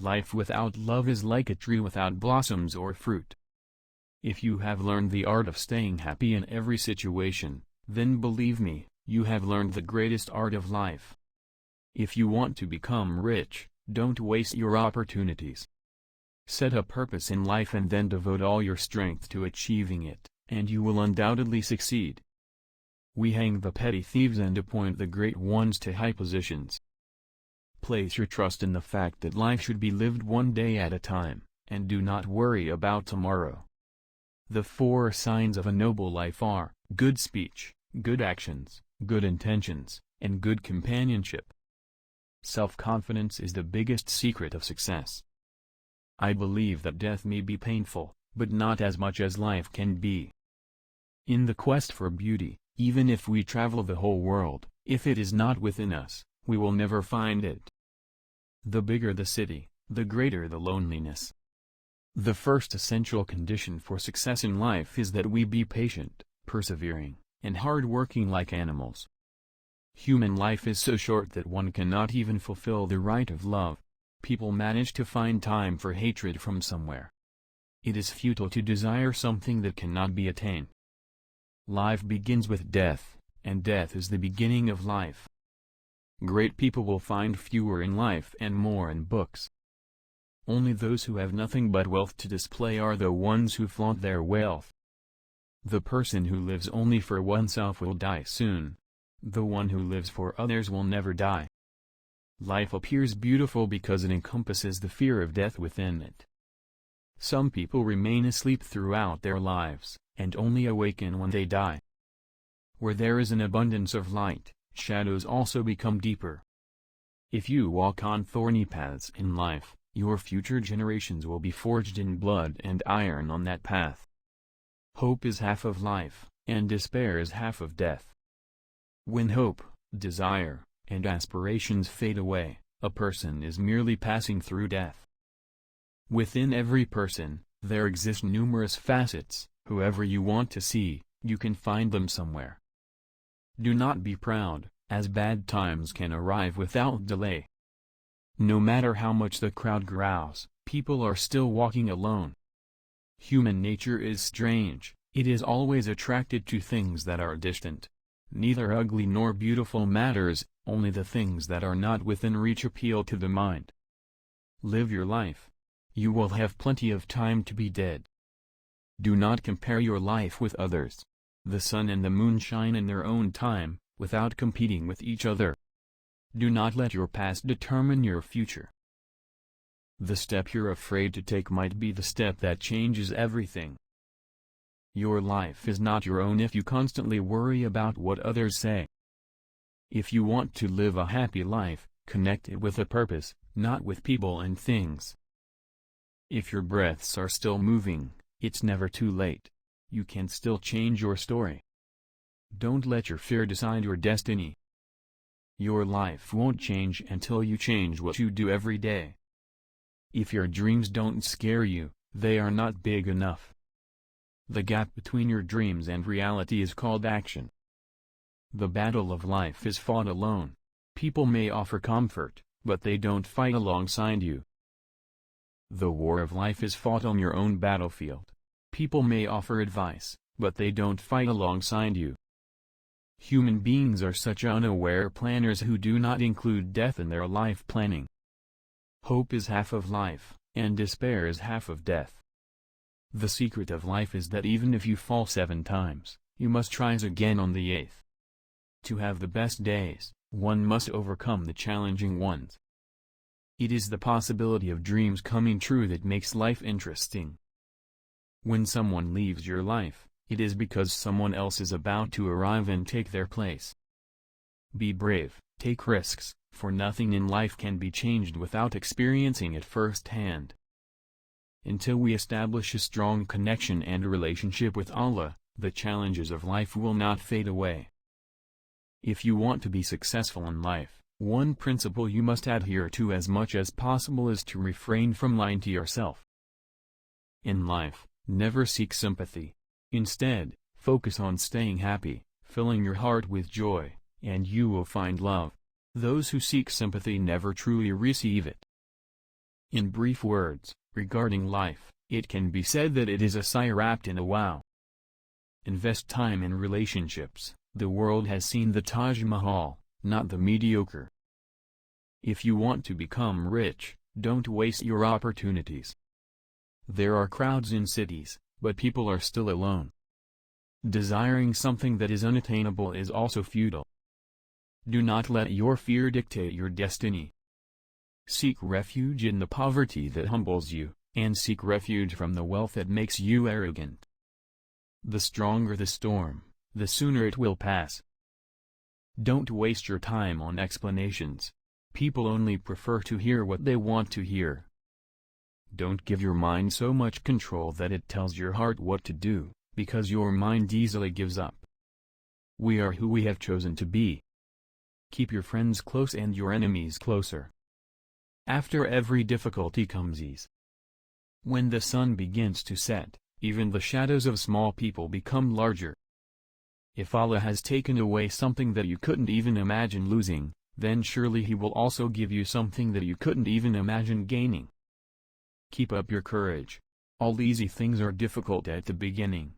Life without love is like a tree without blossoms or fruit. If you have learned the art of staying happy in every situation, then believe me, you have learned the greatest art of life. If you want to become rich, don't waste your opportunities. Set a purpose in life and then devote all your strength to achieving it, and you will undoubtedly succeed. We hang the petty thieves and appoint the great ones to high positions. Place your trust in the fact that life should be lived one day at a time, and do not worry about tomorrow. The 4 signs of a noble life are good speech, good actions, good intentions, and good companionship. Self-confidence is the biggest secret of success. I believe that death may be painful, but not as much as life can be. In the quest for beauty, even if we travel the whole world, if it is not within us, we will never find it. The bigger the city, the greater the loneliness. The first essential condition for success in life is that we be patient, persevering, and hard-working like animals. Human life is so short that one cannot even fulfill the right of love. People manage to find time for hatred from somewhere. It is futile to desire something that cannot be attained. Life begins with death, and death is the beginning of life. Great people will find fewer in life and more in books. Only those who have nothing but wealth to display are the ones who flaunt their wealth. The person who lives only for oneself will die soon. The one who lives for others will never die. Life appears beautiful because it encompasses the fear of death within it. Some people remain asleep throughout their lives, and only awaken when they die. Where there is an abundance of light, shadows also become deeper. If you walk on thorny paths in life, your future generations will be forged in blood and iron on that path. Hope is half of life, and despair is half of death. When hope, desire, and aspirations fade away, a person is merely passing through death. Within every person, there exist numerous facets. Whoever you want to see, you can find them somewhere. Do not be proud, as bad times can arrive without delay. No matter how much the crowd growls, people are still walking alone. Human nature is strange, it is always attracted to things that are distant. Neither ugly nor beautiful matters, only the things that are not within reach appeal to the mind. Live your life. You will have plenty of time to be dead. Do not compare your life with others. The sun and the moon shine in their own time, without competing with each other. Do not let your past determine your future. The step you're afraid to take might be the step that changes everything. Your life is not your own if you constantly worry about what others say. If you want to live a happy life, connect it with a purpose, not with people and things. If your breaths are still moving, it's never too late. You can still change your story. Don't let your fear decide your destiny. Your life won't change until you change what you do every day. If your dreams don't scare you, they are not big enough. The gap between your dreams and reality is called action. The battle of life is fought alone. People may offer comfort, but they don't fight alongside you. The war of life is fought on your own battlefield. People may offer advice, but they don't fight alongside you. Human beings are such unaware planners who do not include death in their life planning. Hope is half of life, and despair is half of death. The secret of life is that even if you fall 7 times, you must rise again on the 8th. To have the best days, one must overcome the challenging ones. It is the possibility of dreams coming true that makes life interesting. When someone leaves your life, it is because someone else is about to arrive and take their place. Be brave, take risks, for nothing in life can be changed without experiencing it firsthand. Until we establish a strong connection and relationship with Allah, the challenges of life will not fade away. If you want to be successful in life, one principle you must adhere to as much as possible is to refrain from lying to yourself. In life, never seek sympathy. Instead, focus on staying happy, filling your heart with joy, and you will find love. Those who seek sympathy never truly receive it. In brief words, regarding life, it can be said that it is a sigh wrapped in a wow. Invest time in relationships. The world has seen the Taj Mahal, not the mediocre. If you want to become rich, don't waste your opportunities. There are crowds in cities, but people are still alone. Desiring something that is unattainable is also futile. Do not let your fear dictate your destiny. Seek refuge in the poverty that humbles you, and seek refuge from the wealth that makes you arrogant. The stronger the storm, the sooner it will pass. Don't waste your time on explanations. People only prefer to hear what they want to hear. Don't give your mind so much control that it tells your heart what to do, because your mind easily gives up. We are who we have chosen to be. Keep your friends close and your enemies closer. After every difficulty comes ease. When the sun begins to set, even the shadows of small people become larger. If Allah has taken away something that you couldn't even imagine losing, then surely He will also give you something that you couldn't even imagine gaining. Keep up your courage. All easy things are difficult at the beginning.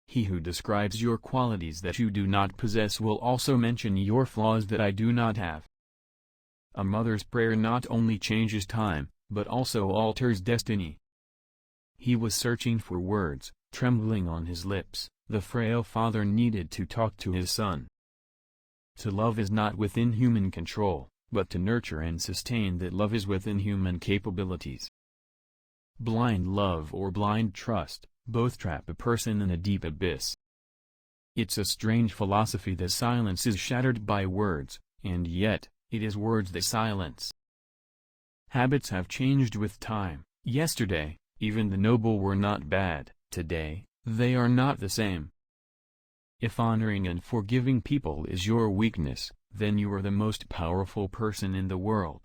He who describes your qualities that you do not possess will also mention your flaws that I do not have. A mother's prayer not only changes time, but also alters destiny. He was searching for words, trembling on his lips. The frail father needed to talk to his son. To love is not within human control, but to nurture and sustain that love is within human capabilities. Blind love or blind trust, both trap a person in a deep abyss. It's a strange philosophy that silence is shattered by words, and yet, it is words that silence. Habits have changed with time. Yesterday, even the noble were not bad. Today, they are not the same. If honoring and forgiving people is your weakness, then you are the most powerful person in the world.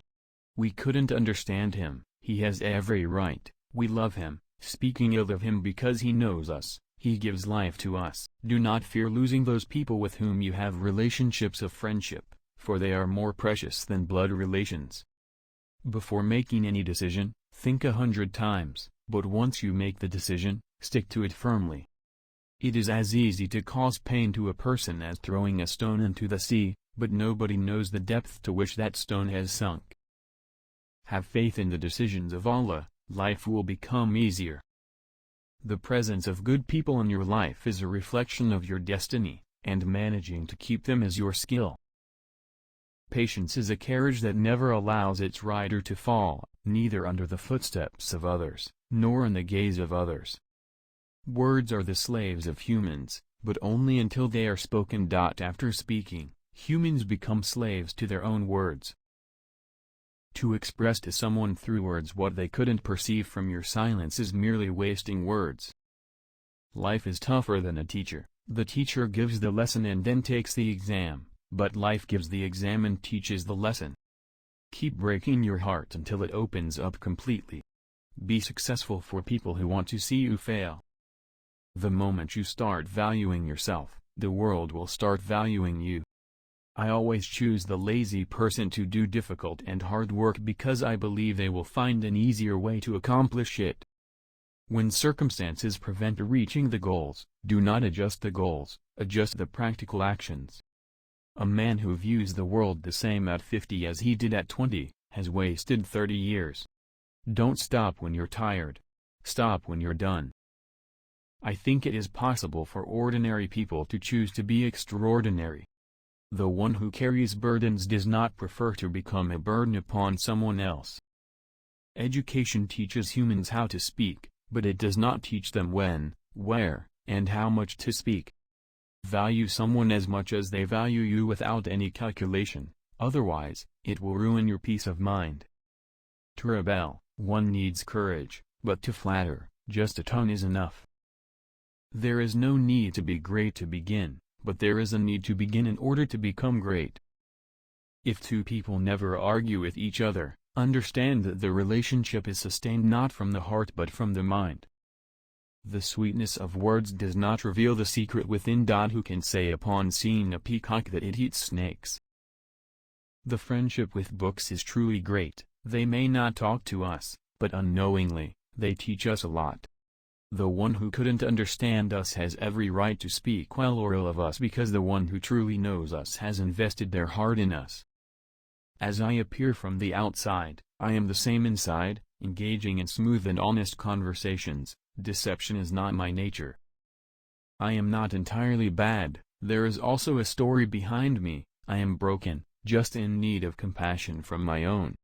We couldn't understand him, he has every right, we love him, speaking ill of him because he knows us, he gives life to us. Do not fear losing those people with whom you have relationships of friendship, for they are more precious than blood relations. Before making any decision, think 100 times, but once you make the decision, stick to it firmly. It is as easy to cause pain to a person as throwing a stone into the sea, but nobody knows the depth to which that stone has sunk. Have faith in the decisions of Allah, life will become easier. The presence of good people in your life is a reflection of your destiny, and managing to keep them is your skill. Patience is a carriage that never allows its rider to fall, neither under the footsteps of others, nor in the gaze of others. Words are the slaves of humans, but only until they are spoken. After speaking, humans become slaves to their own words. To express to someone through words what they couldn't perceive from your silence is merely wasting words. Life is tougher than a teacher. The teacher gives the lesson and then takes the exam, but life gives the exam and teaches the lesson. Keep breaking your heart until it opens up completely. Be successful for people who want to see you fail. The moment you start valuing yourself, the world will start valuing you. I always choose the lazy person to do difficult and hard work because I believe they will find an easier way to accomplish it. When circumstances prevent reaching the goals, do not adjust the goals, adjust the practical actions. A man who views the world the same at 50 as he did at 20, has wasted 30 years. Don't stop when you're tired. Stop when you're done. I think it is possible for ordinary people to choose to be extraordinary. The one who carries burdens does not prefer to become a burden upon someone else. Education teaches humans how to speak, but it does not teach them when, where, and how much to speak. Value someone as much as they value you without any calculation, otherwise, it will ruin your peace of mind. To rebel, one needs courage, but to flatter, just a tongue is enough. There is no need to be great to begin, but there is a need to begin in order to become great. If two people never argue with each other, understand that the relationship is sustained not from the heart but from the mind. The sweetness of words does not reveal the secret within. Who can say upon seeing a peacock that it eats snakes? The friendship with books is truly great, They may not talk to us, but unknowingly, they teach us a lot. The one who couldn't understand us has every right to speak well or ill of us because the one who truly knows us has invested their heart in us. As I appear from the outside, I am the same inside, engaging in smooth and honest conversations. Deception is not my nature. I am not entirely bad, there is also a story behind me. I am broken, just in need of compassion from my own.